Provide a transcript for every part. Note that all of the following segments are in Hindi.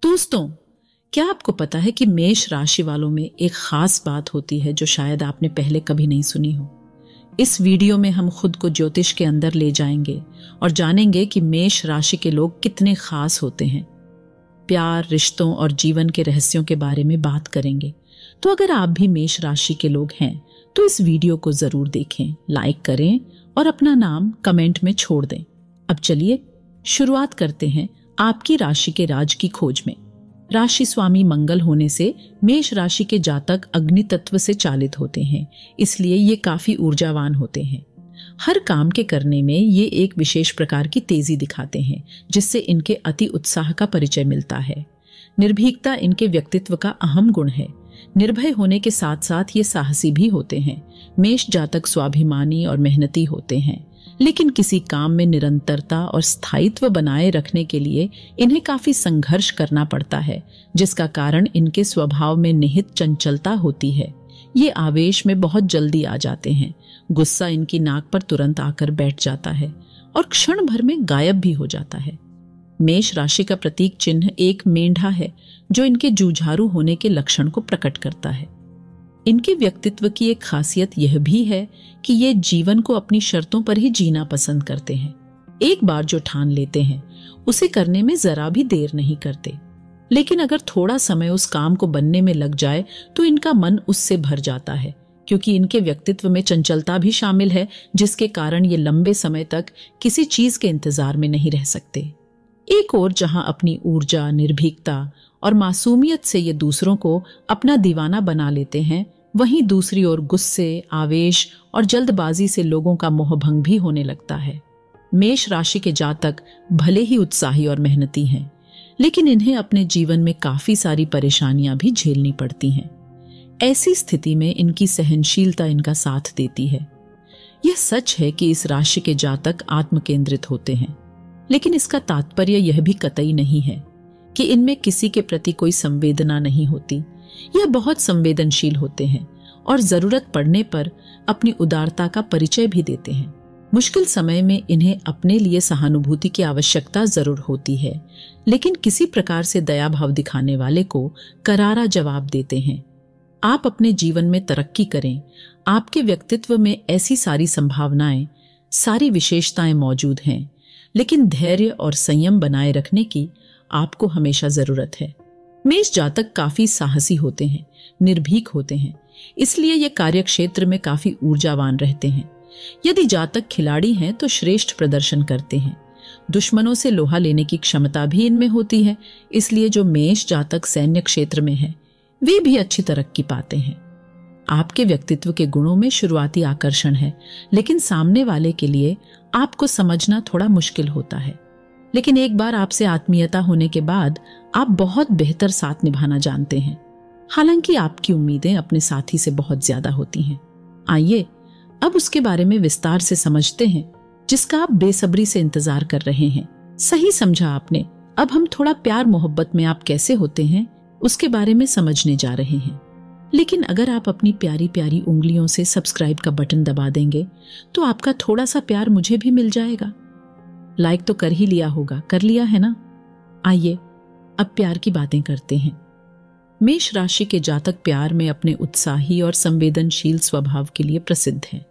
दोस्तों, क्या आपको पता है कि मेष राशि वालों में एक खास बात होती है जो शायद आपने पहले कभी नहीं सुनी हो। इस वीडियो में हम खुद को ज्योतिष के अंदर ले जाएंगे और जानेंगे कि मेष राशि के लोग कितने खास होते हैं। प्यार, रिश्तों और जीवन के रहस्यों के बारे में बात करेंगे। तो अगर आप भी मेष राशि के लोग हैं तो इस वीडियो को जरूर देखें, लाइक करें और अपना नाम कमेंट में छोड़ दें। अब चलिए शुरुआत करते हैं आपकी राशि के राज की खोज में। राशि स्वामी मंगल होने से मेष राशि के जातक अग्नि तत्व से चालित होते हैं, इसलिए ये काफी ऊर्जावान होते हैं। हर काम के करने में ये एक विशेष प्रकार की तेजी दिखाते हैं, जिससे इनके अति उत्साह का परिचय मिलता है। निर्भीकता इनके व्यक्तित्व का अहम गुण है। निर्भय होने के साथ साथ ये साहसी भी होते हैं। मेष जातक स्वाभिमानी और मेहनती होते हैं, लेकिन किसी काम में निरंतरता और स्थायित्व बनाए रखने के लिए इन्हें काफी संघर्ष करना पड़ता है, जिसका कारण इनके स्वभाव में निहित चंचलता होती है। ये आवेश में बहुत जल्दी आ जाते हैं। गुस्सा इनकी नाक पर तुरंत आकर बैठ जाता है और क्षण भर में गायब भी हो जाता है। मेष राशि का प्रतीक चिन्ह एक मेंढा है, जो इनके जूझारू होने के लक्षण को प्रकट करता है। इनके व्यक्तित्व की एक खासियत यह भी है कि ये जीवन को अपनी शर्तों पर ही जीना पसंद करते हैं। एक बार जो ठान लेते हैं उसे करने में जरा भी देर नहीं करते, लेकिन अगर थोड़ा समय उस काम को बनने में लग जाए तो इनका मन उससे भर जाता है, क्योंकि इनके व्यक्तित्व में चंचलता भी शामिल है, जिसके कारण ये लंबे समय तक किसी चीज के इंतजार में नहीं रह सकते। एक और जहां अपनी ऊर्जा, निर्भीकता और मासूमियत से ये दूसरों को अपना दीवाना बना लेते हैं, वहीं दूसरी ओर गुस्से, आवेश और जल्दबाजी से लोगों का मोहभंग भी होने लगता है। मेष राशि के जातक भले ही उत्साही और मेहनती हैं, लेकिन इन्हें अपने जीवन में काफी सारी परेशानियां भी झेलनी पड़ती हैं। ऐसी स्थिति में इनकी सहनशीलता इनका साथ देती है। यह सच है कि इस राशि के जातक आत्मकेंद्रित होते हैं, लेकिन इसका तात्पर्य यह भी कतई नहीं है कि इनमें किसी के प्रति कोई संवेदना नहीं होती। यह बहुत संवेदनशील होते हैं और जरूरत पड़ने पर अपनी उदारता का परिचय भी देते हैं। मुश्किल समय में इन्हें अपने लिए सहानुभूति की आवश्यकता जरूर होती है, लेकिन किसी प्रकार से दया भाव दिखाने वाले को करारा जवाब देते हैं। आप अपने जीवन में तरक्की करें। आपके व्यक्तित्व में ऐसी सारी संभावनाएं, सारी विशेषताएं मौजूद हैं, लेकिन धैर्य और संयम बनाए रखने की आपको हमेशा जरूरत है। मेष जातक काफी साहसी होते हैं, निर्भीक होते हैं, इसलिए ये कार्य क्षेत्र में काफी ऊर्जावान रहते हैं। यदि जातक खिलाड़ी हैं तो श्रेष्ठ प्रदर्शन करते हैं। दुश्मनों से लोहा लेने की क्षमता भी इनमें होती है, इसलिए जो मेष जातक सैन्य क्षेत्र में है वे भी अच्छी तरक्की पाते हैं। आपके व्यक्तित्व के गुणों में शुरुआती आकर्षण है, लेकिन सामने वाले के लिए आपको समझना थोड़ा मुश्किल होता है। लेकिन एक बार आपसे आत्मीयता होने के बाद आप बहुत बेहतर साथ निभाना जानते हैं। हालांकि आपकी उम्मीदें अपने साथी से बहुत ज्यादा होती हैं। आइए अब उसके बारे में विस्तार से समझते हैं जिसका आप बेसब्री से इंतजार कर रहे हैं। सही समझा आपने। अब हम थोड़ा प्यार मोहब्बत में आप कैसे होते हैं उसके बारे में समझने जा रहे हैं। लेकिन अगर आप अपनी प्यारी प्यारी उंगलियों से सब्सक्राइब का बटन दबा देंगे तो आपका थोड़ा सा प्यार मुझे भी मिल जाएगा। लाइक तो कर ही लिया होगा, कर लिया है ना? आइए अब प्यार की बातें करते हैं। मेष राशि के जातक प्यार में अपने उत्साही और संवेदनशील स्वभाव के लिए प्रसिद्ध हैं।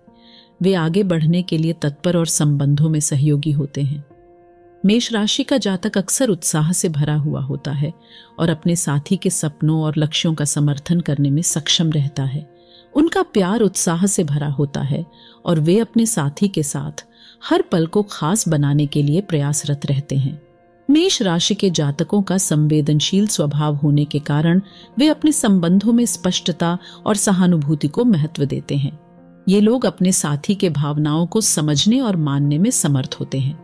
वे आगे बढ़ने के लिए तत्पर और संबंधों में सहयोगी होते हैं। मेष राशि का जातक अक्सर उत्साह से भरा हुआ होता है और अपने साथी के सपनों और लक्ष्यों का समर्थन करने में सक्षम रहता है। उनका प्यार उत्साह से भरा होता है और वे अपने साथी के साथ हर पल को खास बनाने के लिए प्रयासरत रहते हैं। मेष राशि के जातकों का संवेदनशील स्वभाव होने के कारण वे अपने संबंधों में स्पष्टता और सहानुभूति को महत्व देते हैं। ये लोग अपने साथी के भावनाओं को समझने और मानने में समर्थ होते हैं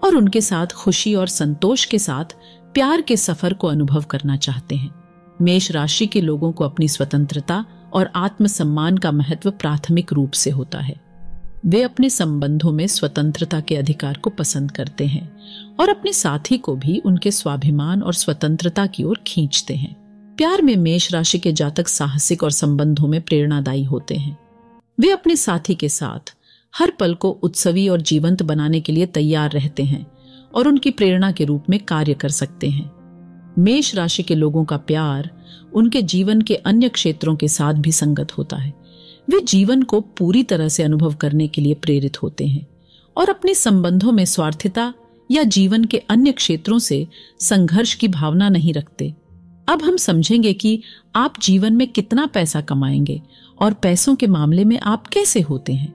और उनके साथ खुशी और संतोष के साथ प्यार के सफर को अनुभव करना चाहते हैं। मेष राशि के लोगों को अपनी स्वतंत्रता और आत्मसम्मान का महत्व प्राथमिक रूप से होता है। वे अपने संबंधों में स्वतंत्रता के अधिकार को पसंद करते हैं और अपने साथी को भी उनके स्वाभिमान और स्वतंत्रता की ओर खींचते हैं। प्यार में मेष राशि के जातक साहसिक और संबंधों में प्रेरणादायी होते हैं। वे अपने साथी के साथ हर पल को उत्सवी और जीवंत बनाने के लिए तैयार रहते हैं और उनकी प्रेरणा के रूप में कार्य कर सकते हैं। मेष राशि के लोगों का प्यार उनके जीवन के अन्य क्षेत्रों के साथ भी संगत होता है। वे जीवन को पूरी तरह से अनुभव करने के लिए प्रेरित होते हैं और अपने संबंधों में स्वार्थता या जीवन के अन्य क्षेत्रों से संघर्ष की भावना नहीं रखते। अब हम समझेंगे कि आप जीवन में कितना पैसा कमाएंगे और पैसों के मामले में आप कैसे होते हैं।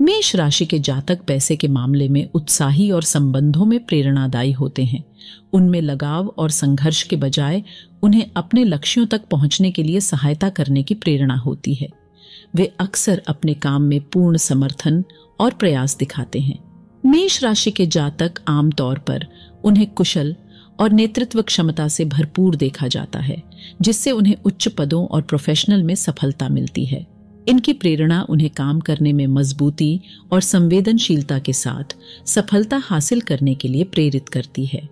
मेष राशि के जातक पैसे के मामले में उत्साही और संबंधों में प्रेरणादायी होते हैं। उनमें लगाव और संघर्ष के बजाय उन्हें अपने लक्ष्यों तक पहुंचने के लिए सहायता करने की प्रेरणा होती है। वे अक्सर अपने काम में पूर्ण समर्थन और प्रयास दिखाते हैं। मेष राशि के जातक आमतौर पर उन्हें कुशल और नेतृत्व क्षमता से भरपूर देखा जाता है, जिससे उन्हें उच्च पदों और प्रोफेशनल में सफलता मिलती है। इनकी प्रेरणा उन्हें काम करने में मजबूती और संवेदनशीलता के साथ सफलता हासिल करने के लिए प्रेरित करती है।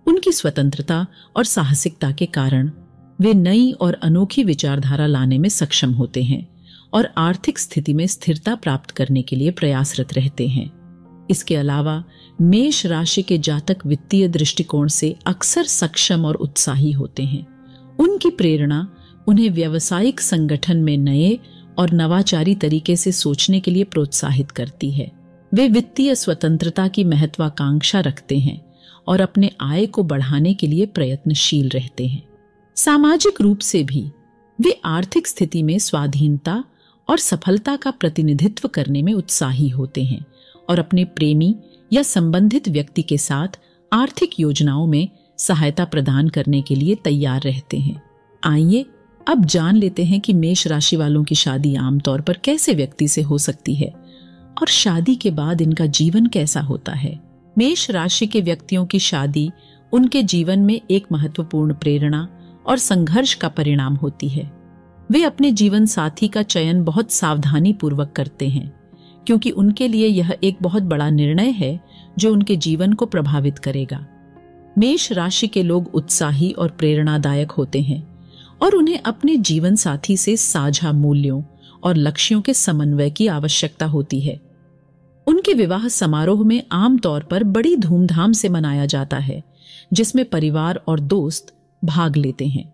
उनकी स्वतंत्रता और साहसिकता के कारण वे नई और अनोखी विचारधारा लाने में सक्षम होते हैं और आर्थिक स्थिति में स्थिरता प्राप्त करने के लिए प्रयासरत रहते हैं। इसके अलावा मेष राशि के जातक वित्तीय दृष्टिकोण से अक्सर सक्षम और उत्साही होते हैं। उनकी प्रेरणा उन्हें व्यावसायिक संगठन में नए और नवाचारी तरीके से सोचने के लिए प्रोत्साहित करती है। वे वित्तीय स्वतंत्रता की महत्वाकांक्षा रखते हैं और अपने आय को बढ़ाने के लिए प्रयत्नशील रहते हैं। सामाजिक रूप से भी वे आर्थिक स्थिति में स्वाधीनता और सफलता का प्रतिनिधित्व करने में उत्साही होते हैं और अपने प्रेमी या संबंधित व्यक्ति के साथ आर्थिक योजनाओं में सहायता प्रदान करने के लिए तैयार रहते हैं। आइए अब जान लेते हैं कि मेष राशि वालों की शादी आमतौर पर कैसे व्यक्ति से हो सकती है और शादी के बाद इनका जीवन कैसा होता है। मेष राशि के व्यक्तियों की शादी उनके जीवन में एक महत्वपूर्ण प्रेरणा और संघर्ष का परिणाम होती है। वे अपने जीवन साथी का चयन बहुत सावधानी पूर्वक करते हैं, क्योंकि उनके लिए यह एक बहुत बड़ा निर्णय है जो उनके जीवन को प्रभावित करेगा। मेष राशि के लोग उत्साही और प्रेरणादायक होते हैं और उन्हें अपने जीवन साथी से साझा मूल्यों और लक्ष्यों के समन्वय की आवश्यकता होती है। उनके विवाह समारोह में आमतौर पर बड़ी धूमधाम से मनाया जाता है, जिसमें परिवार और दोस्त भाग लेते हैं।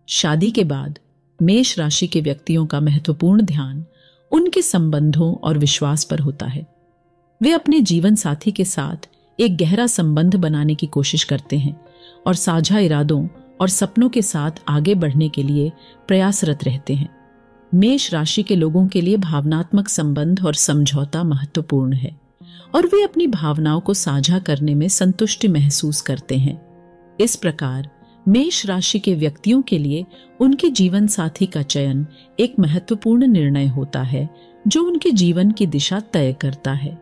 शादी के बाद मेष राशि के व्यक्तियों का महत्वपूर्ण ध्यान उनके संबंधों और विश्वास पर होता है। वे अपने जीवन साथी के साथ एक गहरा संबंध बनाने की कोशिश करते हैं और साझा इरादों और सपनों के साथ आगे बढ़ने के लिए प्रयासरत रहते हैं। मेष राशि के लोगों के लिए भावनात्मक संबंध और समझौता महत्वपूर्ण है और वे अपनी भावनाओं को साझा करने में संतुष्टि महसूस करते हैं। इस प्रकार मेष राशि के व्यक्तियों के लिए उनके जीवन साथी का चयन एक महत्वपूर्ण निर्णय होता है जो उनके जीवन की दिशा तय करता है।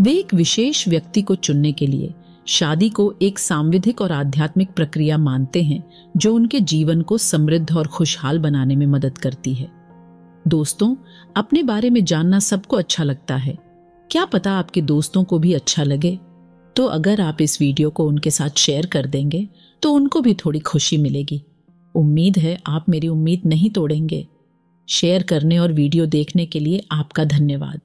वे एक विशेष व्यक्ति को चुनने के लिए शादी को एक सांविधिक और आध्यात्मिक प्रक्रिया मानते हैं जो उनके जीवन को समृद्ध और खुशहाल बनाने में मदद करती है। दोस्तों, अपने बारे में जानना सबको अच्छा लगता है। क्या पता आपके दोस्तों को भी अच्छा लगे? तो अगर आप इस वीडियो को उनके साथ शेयर कर देंगे तो उनको भी थोड़ी खुशी मिलेगी। उम्मीद है आप मेरी उम्मीद नहीं तोड़ेंगे। शेयर करने और वीडियो देखने के लिए आपका धन्यवाद।